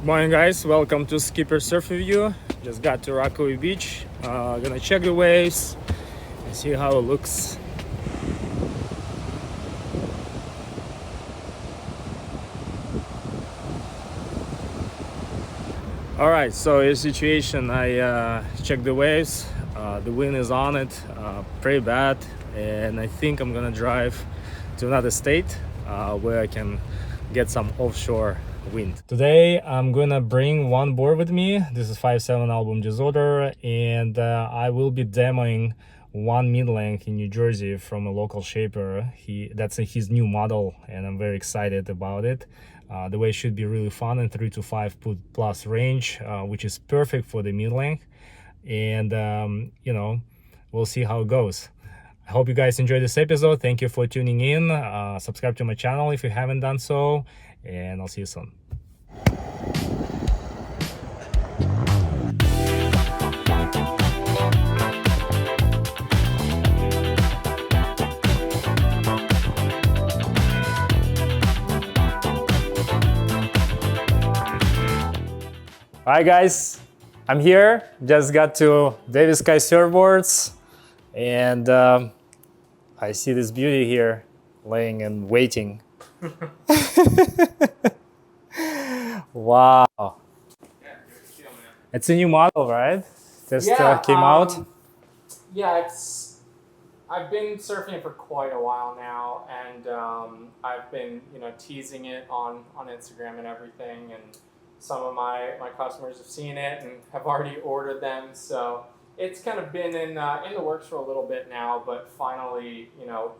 Morning guys, welcome to Skipper Surf Review. Just got to Rockaway Beach. Gonna check the waves and see how it looks. Alright, so here's the situation. I checked the waves. The wind is on it, pretty bad, and I think I'm gonna drive to another state where I can get some offshore wind. Today I'm gonna bring one board with me. This is 5.7 album disorder, and I will be demoing one mid-length in New Jersey from a local shaper. That's his new model, and I'm very excited about it. The wave should be really fun in 3 to 5 foot plus range, which is perfect for the mid-length. And you know, we'll see how it goes. I hope you guys enjoyed this episode. Thank you for tuning in. Subscribe to my channel if you haven't done so, and I'll see you soon. Hi guys, I'm here. Just got to DaveySKY Surfboards, and I see this beauty here laying and waiting. Wow. Yeah, good deal, man. It's a new model, right? Just came out. Yeah, I've been surfing for quite a while now, and I've been teasing it on Instagram and everything, and some of my customers have seen it and have already ordered them. So it's kind of been in the works for a little bit now, but finally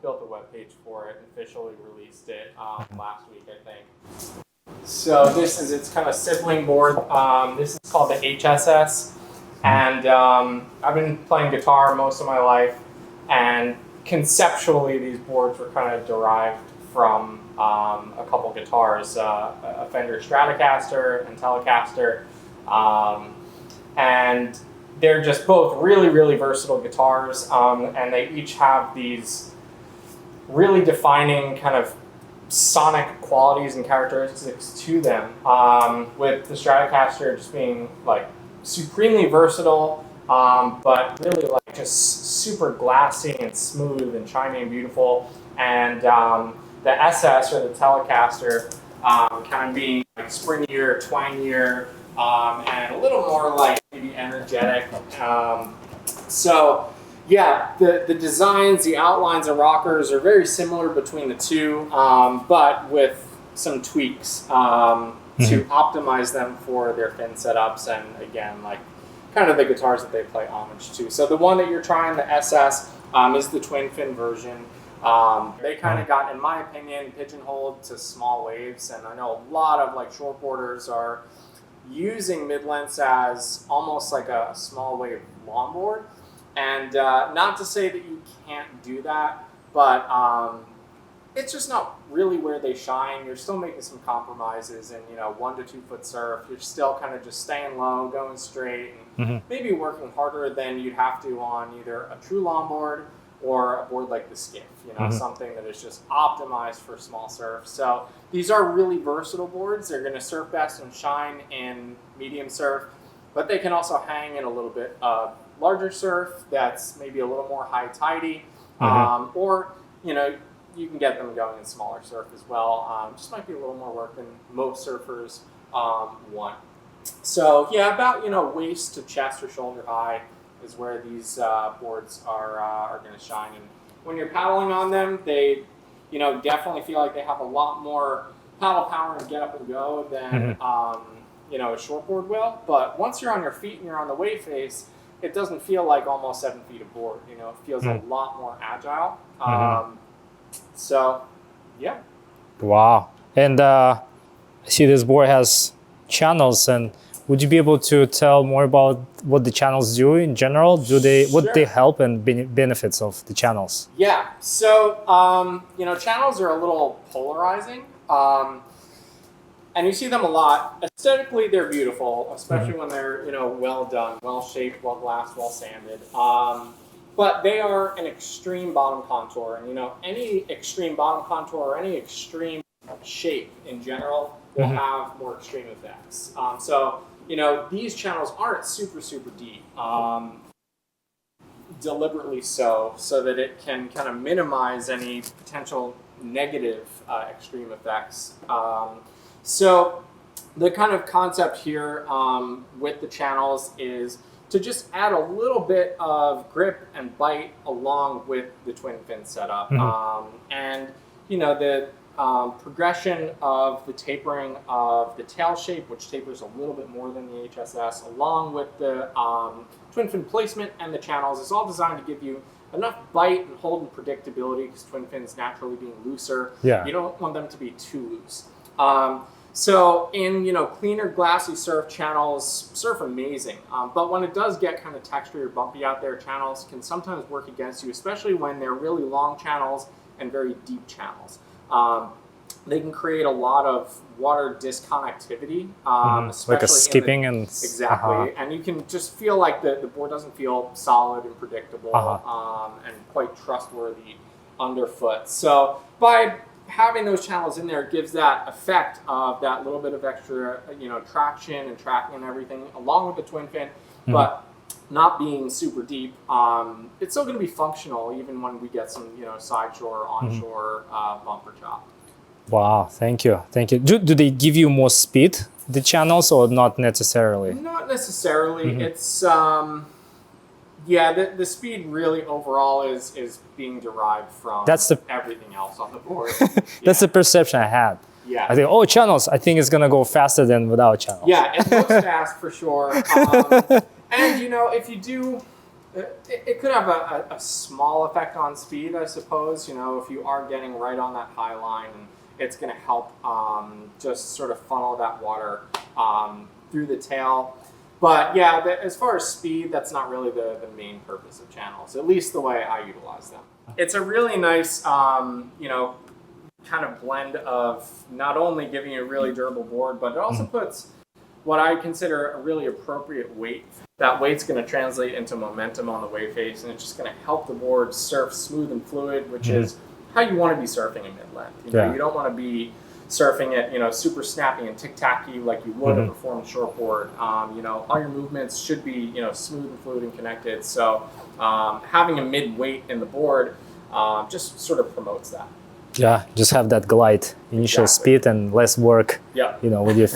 built a web page for it and officially released it last week, I think. So this is its kind of sibling board. This is called the HSS, and I've been playing guitar most of my life, and conceptually these boards were kind of derived from a couple guitars, a Fender Stratocaster and Telecaster, and they're just both really, really versatile guitars, and they each have these really defining kind of sonic qualities and characteristics to them, with the Stratocaster just being like supremely versatile, but really like just super glassy and smooth and shiny and beautiful, and the SS or the Telecaster kind of being like springier, twangier, and a little more like maybe energetic. So yeah, the designs, the outlines and rockers are very similar between the two, but with some tweaks to optimize them for their fin setups, and again, like kind of the guitars that they play homage to. So the one that you're trying, the SS, is the twin fin version. They kind of got, in my opinion, pigeonholed to small waves, and I know a lot of like shortboarders are using mid-lengths as almost like a small wave longboard. And not to say that you can't do that, but it's just not really where they shine. You're still making some compromises in 1 to 2 foot surf. You're still kind of just staying low, going straight, and maybe working harder than you'd have to on either a true longboard or a board like the Skiff, something that is just optimized for small surf. So these are really versatile boards. They're going to surf best and shine in medium surf, but they can also hang in a little bit of larger surf that's maybe a little more high tidy, or you can get them going in smaller surf as well. Just might be a little more work than most surfers want. So yeah, about waist to chest or shoulder high is where these boards are going to shine. And when you're paddling on them, they definitely feel like they have a lot more paddle power and get up and go than a shortboard will. But once you're on your feet and you're on the wave face, it doesn't feel like almost 7 feet of board. It feels a lot more agile. So, yeah. Wow. And I see this board has channels, and would you be able to tell more about what the channels do in general? What they help and benefits of the channels? Yeah. So, channels are a little polarizing. And you see them a lot. Aesthetically, they're beautiful, especially when they're well done, well shaped, well glassed, well sanded. But they are an extreme bottom contour, and any extreme bottom contour or any extreme shape in general will have more extreme effects. So, you know, these channels aren't super, super deep, deliberately so that it can kind of minimize any potential negative extreme effects. So the kind of concept here with the channels is to just add a little bit of grip and bite along with the twin fin setup. And, you know, the progression of the tapering of the tail shape, which tapers a little bit more than the HSS, along with the twin fin placement and the channels, is all designed to give you enough bite and hold and predictability, because twin fins naturally being looser, you don't want them to be too loose. So in, you know, cleaner glassy surf, channels surf amazing, but when it does get kind of textury or bumpy out there, channels can sometimes work against you, especially when they're really long channels and very deep channels. They can create a lot of water disconnectivity, especially like a skipping and exactly, and you can just feel like the board doesn't feel solid and predictable and quite trustworthy underfoot. So by having those channels in there, it gives that effect of that little bit of extra, you know, traction and tracking and everything along with the twin fin, but not being super deep. It's still going to be functional even when we get some, you know, side shore, onshore bumper chop. Wow, thank you, thank you. Do they give you more speed, the channels, or not necessarily? Not necessarily. It's yeah, the speed really overall is being derived from everything else on the board. That's the perception I had. Yeah. I think, oh, channels, I think it's going to go faster than without channels. Yeah, it looks fast for sure. And, you know, if you do, it could have a small effect on speed, I suppose. You know, if you are getting right on that high line, it's going to help just sort of funnel that water through the tail. But yeah, as far as speed, that's not really the main purpose of channels, at least the way I utilize them. It's a really nice, you know, kind of blend of not only giving you a really durable board, but it also puts what I consider a really appropriate weight. That weight's going to translate into momentum on the wave face, and it's just going to help the board surf smooth and fluid, which is how you want to be surfing in mid-length. You know, you don't want to be surfing it, you know, super snappy and tic-tacky like you would a performance shortboard. You know, all your movements should be, you know, smooth and fluid and connected. So having a mid-weight in the board just sort of promotes that. Yeah, just have that glide, initial speed and less work, you know, with your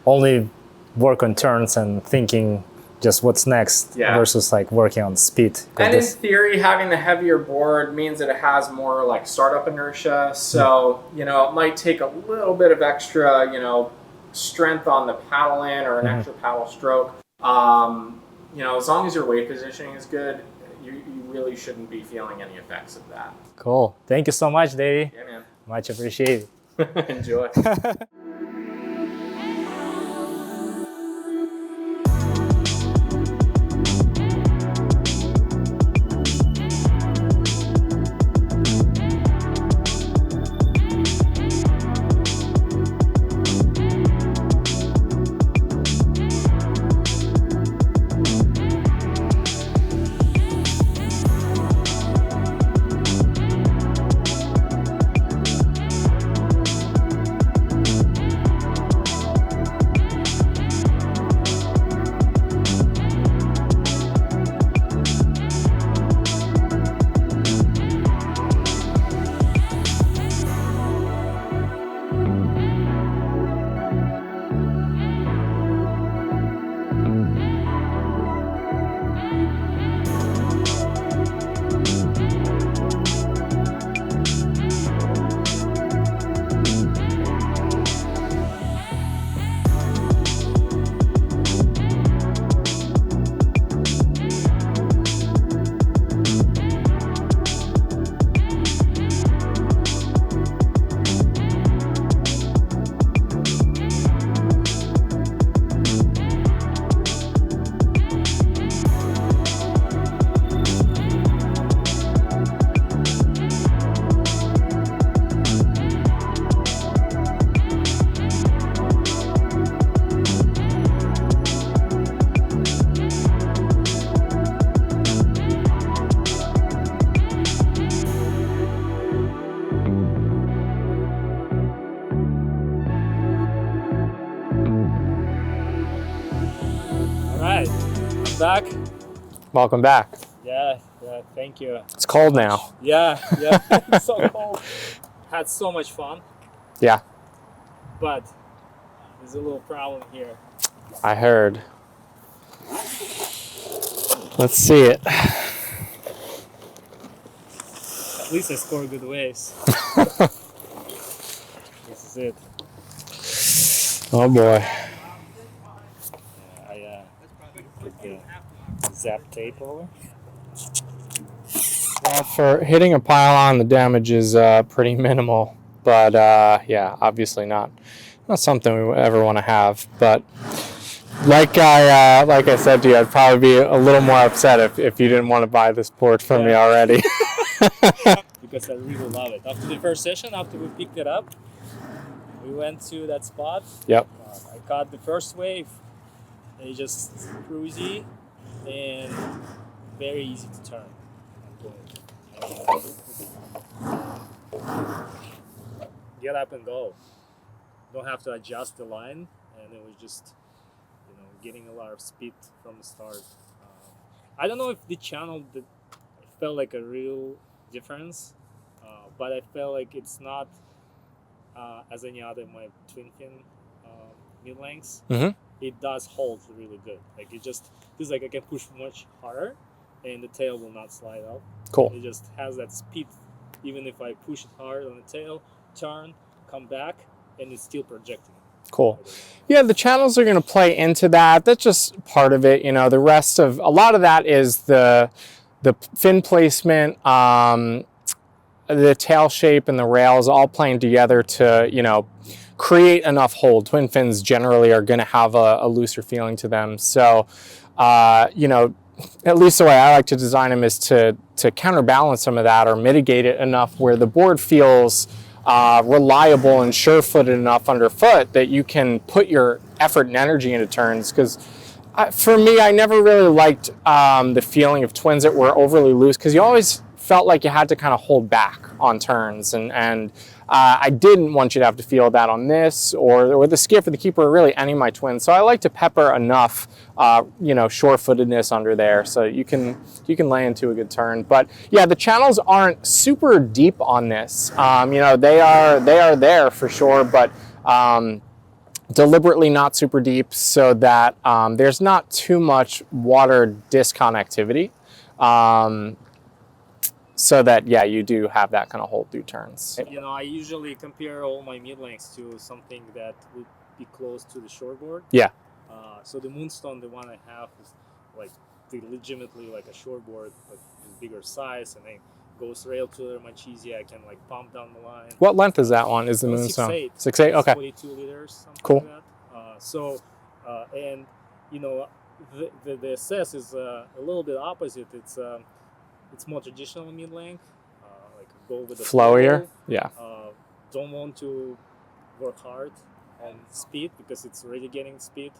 only work on turns and thinking just what's next versus like working on speed. And in theory, having the heavier board means that it has more like startup inertia. So, you know, it might take a little bit of extra, you know, strength on the paddle in or an extra paddle stroke. You know, as long as your weight positioning is good, you really shouldn't be feeling any effects of that. Cool. Thank you so much, Davey. Yeah, man. Much appreciated. Enjoy. Welcome back. Welcome back. Yeah, thank you. It's cold now. Yeah, it's so cold. Had so much fun, Yeah, but there's a little problem here. I heard. Let's see it. At least I score good waves. This is it. Oh boy. I put the Zap tape over. Well, for hitting a pylon, the damage is pretty minimal, but yeah, obviously not something we would ever want to have. But like I said to you, I'd probably be a little more upset if you didn't want to buy this board from me already. Because I really love it. After the first session, after we picked it up, we went to that spot. Yep. I caught the first wave. It's just cruisy and very easy to turn. Get up and go. Don't have to adjust the line, and it was just, getting a lot of speed from the start. I don't know if the channel felt like a real difference, but I felt like it's not as any other my twin fin mid lengths. Mm-hmm. It does hold really good. Like it just feels like I can push much harder, and the tail will not slide up. Cool. It just has that speed, even if I push it hard on the tail, turn, come back, and it's still projecting. Cool. Yeah, the channels are going to play into that. That's just part of it. The rest of a lot of that is the fin placement, the tail shape, and the rails all playing together to create enough hold. Twin fins generally are going to have a looser feeling to them. So, at least the way I like to design them is to counterbalance some of that or mitigate it enough where the board feels reliable and sure-footed enough underfoot that you can put your effort and energy into turns. Because for me, I never really liked the feeling of twins that were overly loose, because you always felt like you had to kind of hold back on turns, and I didn't want you to have to feel that on this or the skiff or the keeper or really any of my twins. So I like to pepper enough sure-footedness under there so you can lay into a good turn. But yeah, the channels aren't super deep on this. They are there for sure, but deliberately not super deep so that there's not too much water disconnectivity. So that, yeah, you do have that kind of hold through turns. I usually compare all my mid lengths to something that would be close to the shortboard. Yeah. So the Moonstone, the one I have, is like legitimately like a shortboard, like bigger size, and it goes rail to much easier. I can like pump down the line. What length is that one? Is the Moonstone? 6'8". 6'8", okay. 42 liters, something cool. like that. The SS is a little bit opposite. It's more traditional mid length, like go with the flowier. flow. Yeah. Don't want to work hard on speed because it's already getting speed,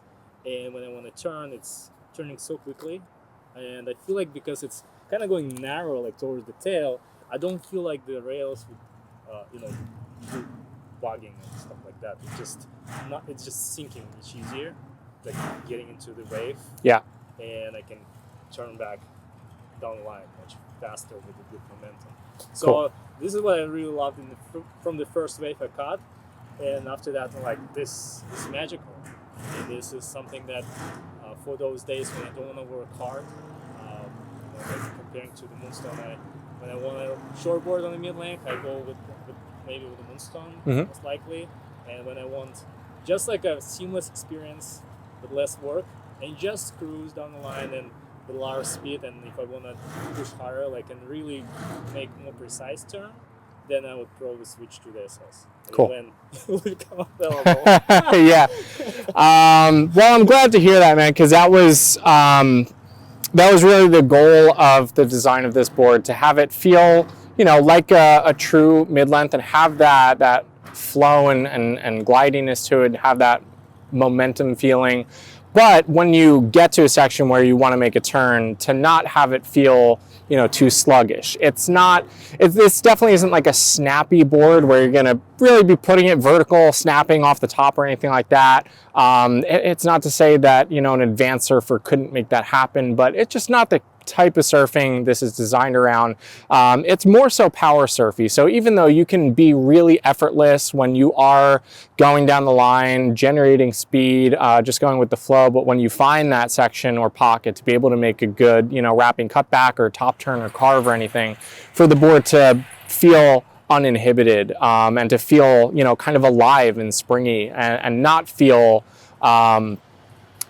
and when I want to turn, it's turning so quickly, and I feel like because it's kind of going narrow, like towards the tail, I don't feel like the rails would, do bogging and stuff like that. It's just sinking much easier, like getting into the wave. Yeah. And I can turn back down the line much faster with a good momentum. So cool. This is what I really loved from the first wave I caught, and after that I'm like, this is magical. And this is something that for those days when I don't want to work hard, like comparing to the Moonstone, when I want a shortboard on the mid length, I go with maybe with the Moonstone, most likely. And when I want just like a seamless experience with less work and just cruise down the line and with a lot of speed, and if I want to push harder, like, and really make more precise turn, then I would probably switch to the SS. Cool. When it would become available. Yeah. Well, I'm glad to hear that, man, because that was really the goal of the design of this board, to have it feel, like a true mid-length and have that flow and glidiness to it, have that momentum feeling. But when you get to a section where you want to make a turn, to not have it feel, you know, too sluggish. This definitely isn't like a snappy board where you're going to really be putting it vertical, snapping off the top or anything like that. It's not to say that, you know, an advanced surfer couldn't make that happen, but it's just not the type of surfing this is designed around. It's more so power surfy. So even though you can be really effortless when you are going down the line, generating speed, just going with the flow, but when you find that section or pocket to be able to make a good, you know, wrapping cutback or top turn or carve or anything, for the board to feel uninhibited and to feel, you know, kind of alive and springy and not feel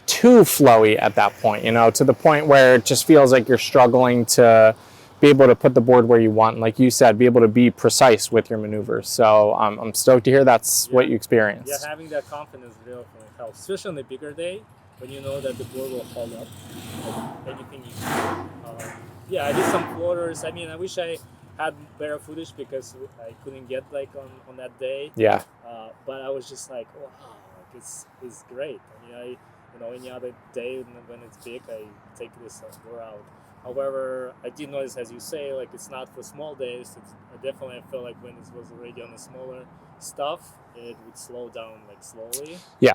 too flowy at that point, you know, to the point where it just feels like you're struggling to be able to put the board where you want. Like you said, be able to be precise with your maneuvers. So I'm stoked to hear that's what you experienced. Yeah, having that confidence really helps, especially on a bigger day when you know that the board will hold up like anything you do. Yeah, I did some floaters. I mean, I wish I had better footage because I couldn't get like on that day. Yeah. But I was just like, wow, like it's great. I mean, you know, any other day when it's big, I take this board out. However, I did notice, as you say, like it's not for small days. I definitely felt like when it was already on the smaller stuff, it would slow down like slowly. Yeah.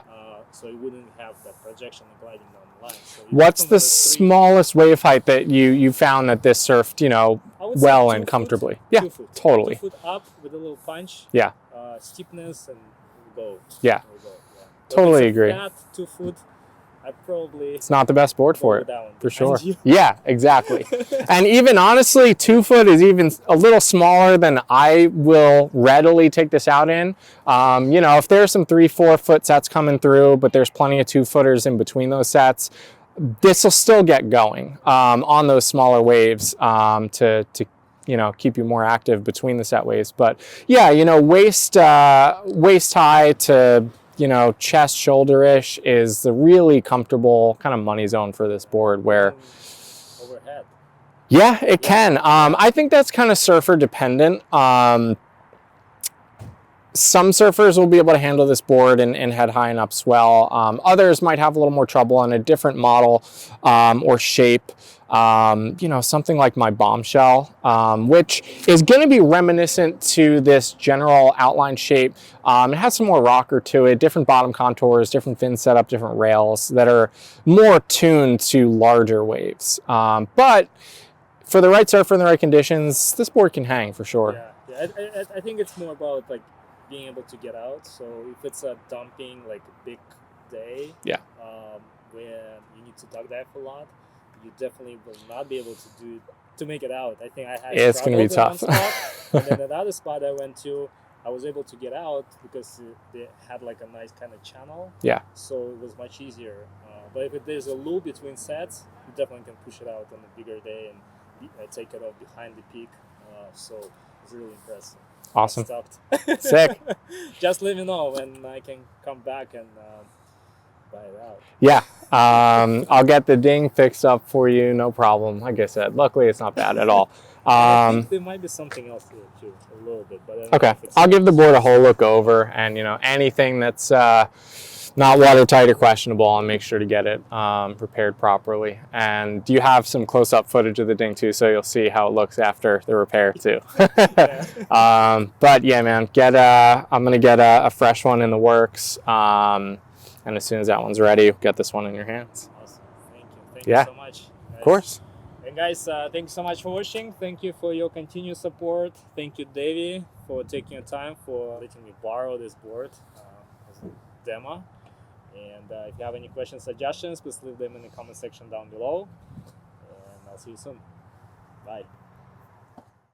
So it wouldn't have that projection and gliding down the line. So what's the smallest wave height that you found that this surfed, you know, well and comfortably? Yeah, 2 foot. totally. 2 foot up with a little punch. Yeah. Steepness and we'll go. Yeah. We'll go. Yeah. Totally agree. Flat 2 foot. It's not the best board for it, for sure. You. Yeah, exactly. And even honestly, 2 foot is even a little smaller than I will readily take this out in. You know, if there's some 3-4 foot sets coming through, but there's plenty of 2 footers in between those sets, this will still get going on those smaller waves to you know, keep you more active between the set waves. But yeah, you know, waist high to, you know, chest shoulder-ish is the really comfortable kind of money zone for this board where overhead. Yeah, it can. I think that's kind of surfer dependent. Some surfers will be able to handle this board and head high and up swell. Others might have a little more trouble on a different model or shape. You know, something like my Bombshell, which is going to be reminiscent to this general outline shape. It has some more rocker to it, different bottom contours, different fin setup, different rails that are more tuned to larger waves. But for the right surfer in the right conditions, this board can hang for sure. Yeah. I think it's more about like being able to get out. So if it's a dumping, like a big day, yeah, when you need to duck dive a lot, you definitely will not be able to make it out. I think I had it's going to be tough. Spot, and then another spot I went to, I was able to get out because they had like a nice kind of channel. Yeah. So it was much easier. But if there's a loop between sets, you definitely can push it out on a bigger day and take it off behind the peak. So it's really impressive. Awesome. Sick. Just let me know when I can come back and buy it out. Yeah. I'll get the ding fixed up for you, no problem. Like I said, luckily it's not bad at all. I think there might be something else here too, a little bit. But I don't know if it's I'll give the board a whole look over, and you know, anything that's not watertight or questionable, I'll make sure to get it repaired properly. And you have some close-up footage of the ding too, so you'll see how it looks after the repair too. But yeah, man, I'm gonna get a fresh one in the works. And as soon as that one's ready, get this one in your hands. Awesome. Thank you so much. Guys. Of course. And guys, thank you so much for watching. Thank you for your continued support. Thank you, Davey, for taking your time for letting me borrow this board as a demo. And if you have any questions, suggestions, please leave them in the comment section down below. And I'll see you soon. Bye.